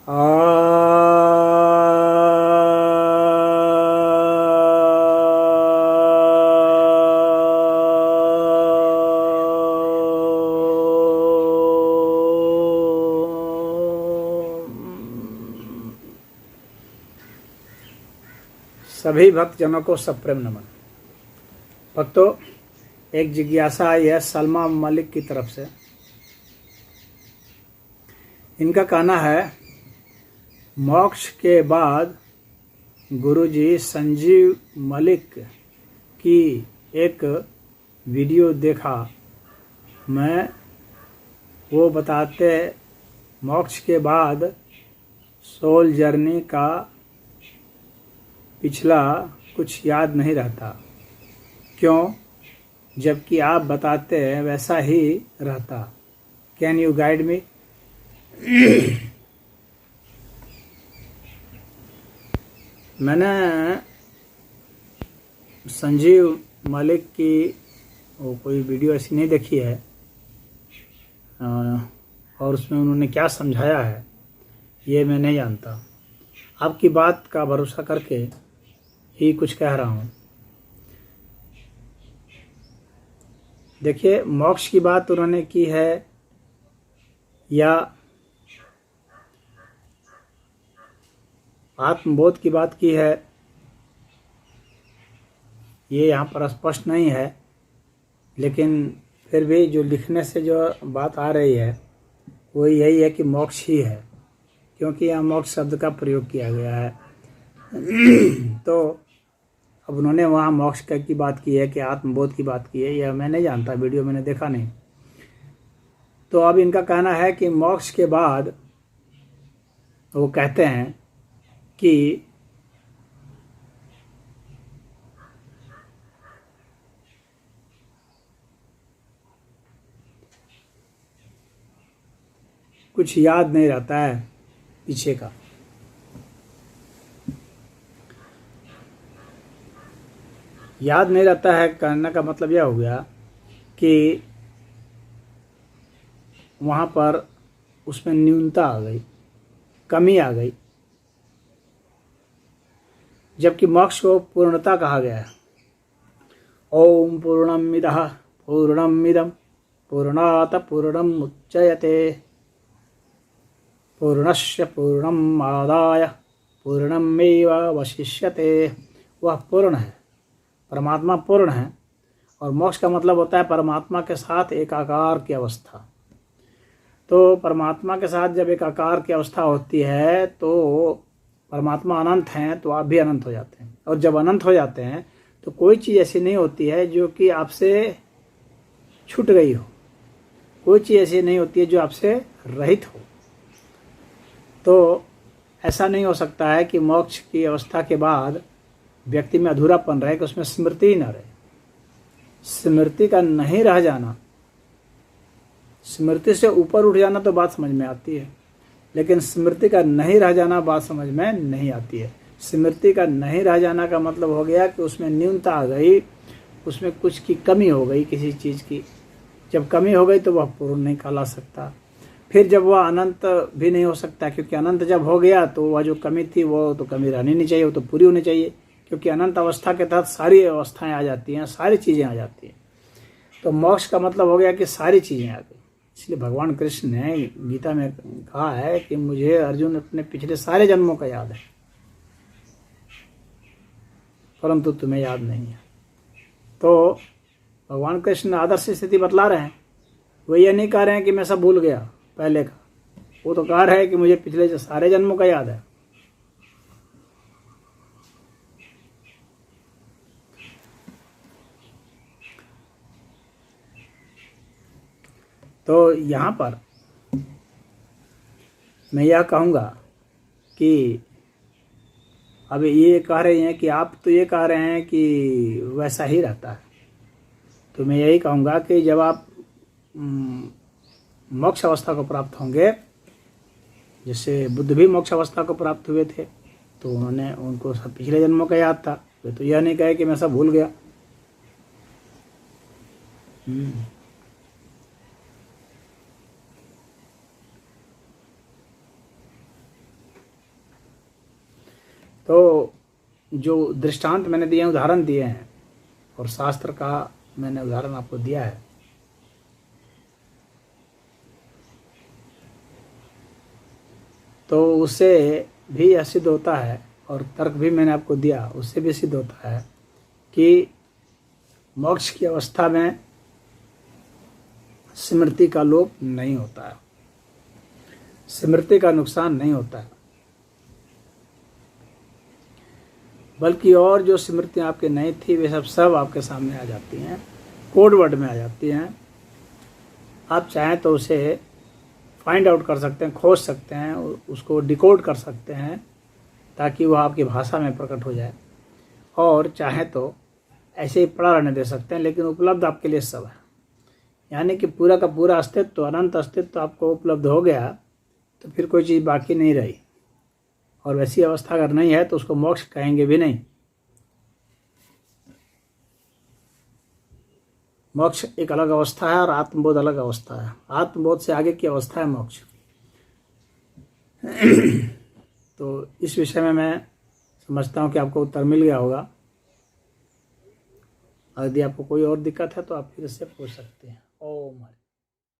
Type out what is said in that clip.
सभी भक्तजनों को सप्रेम नमन। भक्तों, एक जिज्ञासा आई है सलमा मलिक की तरफ से। इनका कहना है मोक्ष के बाद गुरुजी संजीव मलिक की एक वीडियो देखा। मैं वो बताते मोक्ष के बाद सोल जर्नी का पिछला कुछ याद नहीं रहता, क्यों? जबकि आप बताते हैं वैसा ही रहता। Can you guide me? मैंने संजीव मलिक की वो कोई वीडियो ऐसी नहीं देखी है और उसमें उन्होंने क्या समझाया है ये मैं नहीं जानता। आपकी बात का भरोसा करके ही कुछ कह रहा हूँ। देखिए, मोक्ष की बात उन्होंने की है या आत्मबोध की बात की है, ये यहाँ पर स्पष्ट नहीं है, लेकिन फिर भी जो लिखने से जो बात आ रही है वो यही है कि मोक्ष ही है, क्योंकि यहाँ मोक्ष शब्द का प्रयोग किया गया है। तो अब उन्होंने वहाँ मोक्ष की बात की है कि आत्मबोध की बात की है, यह मैं नहीं जानता, वीडियो मैंने देखा नहीं। तो अब इनका कहना है कि मोक्ष के बाद वो कहते हैं कि कुछ याद नहीं रहता है पीछे का। याद नहीं रहता है कहने का मतलब यह हो गया कि वहाँ पर उसमें न्यूनता आ गई, कमी आ गई, जबकि मोक्ष को पूर्णता कहा गया है। ओम पूर्णमिदः पूर्णमिदं पूर्णात् पूर्णमुच्यते पूर्णस्य पूर्णमादाय पूर्णमेवावशिष्यते। वह पूर्ण है, परमात्मा पूर्ण है। और मोक्ष का मतलब होता है परमात्मा के साथ एकाकार की अवस्था। तो परमात्मा के साथ जब एकाकार की अवस्था होती है तो परमात्मा अनंत हैं, तो आप भी अनंत हो जाते हैं। और जब अनंत हो जाते हैं तो कोई चीज़ ऐसी नहीं होती है जो कि आपसे छूट गई हो, कोई चीज़ ऐसी नहीं होती है जो आपसे रहित हो। तो ऐसा नहीं हो सकता है कि मोक्ष की अवस्था के बाद व्यक्ति में अधूरापन रहे, कि उसमें स्मृति ही न रहे। स्मृति का नहीं रह जाना, स्मृति से ऊपर उठ जाना तो बात समझ में आती है, लेकिन स्मृति का नहीं रह जाना बात समझ में नहीं आती है। स्मृति का नहीं रह जाना का मतलब हो गया कि उसमें न्यूनता आ गई, उसमें कुछ की कमी हो गई किसी चीज़ की। जब कमी हो गई तो वह पूर्ण नहीं कहला सकता। फिर जब वह अनंत भी नहीं हो सकता, क्योंकि अनंत जब हो गया तो वह जो कमी थी वो तो कमी रहनी नहीं चाहिए, वो तो पूरी होनी चाहिए, क्योंकि अनंत अवस्था के तहत सारी अवस्थाएं आ जाती हैं, सारी चीज़ें आ जाती हैं। तो मोक्ष का मतलब हो गया कि सारी चीज़ें आ गई। इसलिए भगवान कृष्ण ने गीता में कहा है कि मुझे अर्जुन अपने पिछले सारे जन्मों का याद है, परंतु तुम्हें याद नहीं है। तो भगवान कृष्ण आदर्श स्थिति बतला रहे हैं। वो ये नहीं कह रहे हैं कि मैं सब भूल गया पहले का, वो तो कह रहे हैं कि मुझे पिछले सारे जन्मों का याद है। तो यहाँ पर मैं यह कहूँगा कि अब ये कह रहे हैं कि आप तो ये कह रहे हैं कि वैसा ही रहता है, तो मैं यही कहूँगा कि जब आप मोक्ष अवस्था को प्राप्त होंगे, जैसे बुद्ध भी मोक्ष अवस्था को प्राप्त हुए थे, तो उन्होंने उनको सब पिछले जन्मों का याद था। वे तो यह नहीं कहे कि मैं सब भूल गया। तो जो दृष्टांत मैंने दिए हैं, उदाहरण दिए हैं, और शास्त्र का मैंने उदाहरण आपको दिया है, तो उससे भी यह सिद्ध होता है, और तर्क भी मैंने आपको दिया, उससे भी सिद्ध होता है कि मोक्ष की अवस्था में स्मृति का लोप नहीं होता है, स्मृति का नुकसान नहीं होता है, बल्कि और जो स्मृतियाँ आपके नहीं थी वे सब आपके सामने आ जाती हैं, कोड वर्ड में आ जाती हैं। आप चाहें तो उसे फाइंड आउट कर सकते हैं, खोज सकते हैं, उसको डिकोड कर सकते हैं ताकि वह आपकी भाषा में प्रकट हो जाए, और चाहें तो ऐसे ही पड़ा रहने दे सकते हैं, लेकिन उपलब्ध आपके लिए सब है। यानी कि पूरा का पूरा अस्तित्व, अनंत अस्तित्व आपको उपलब्ध हो गया तो फिर कोई चीज़ बाकी नहीं रही, और वैसी अवस्था अगर नहीं है तो उसको मोक्ष कहेंगे भी नहीं। मोक्ष एक अलग अवस्था है और आत्मबोध अलग अवस्था है। आत्मबोध से आगे की अवस्था है मोक्ष। तो इस विषय में मैं समझता हूँ कि आपको उत्तर मिल गया होगा। यदि आपको कोई और दिक्कत है तो आप फिर से पूछ सकते हैं। ओम।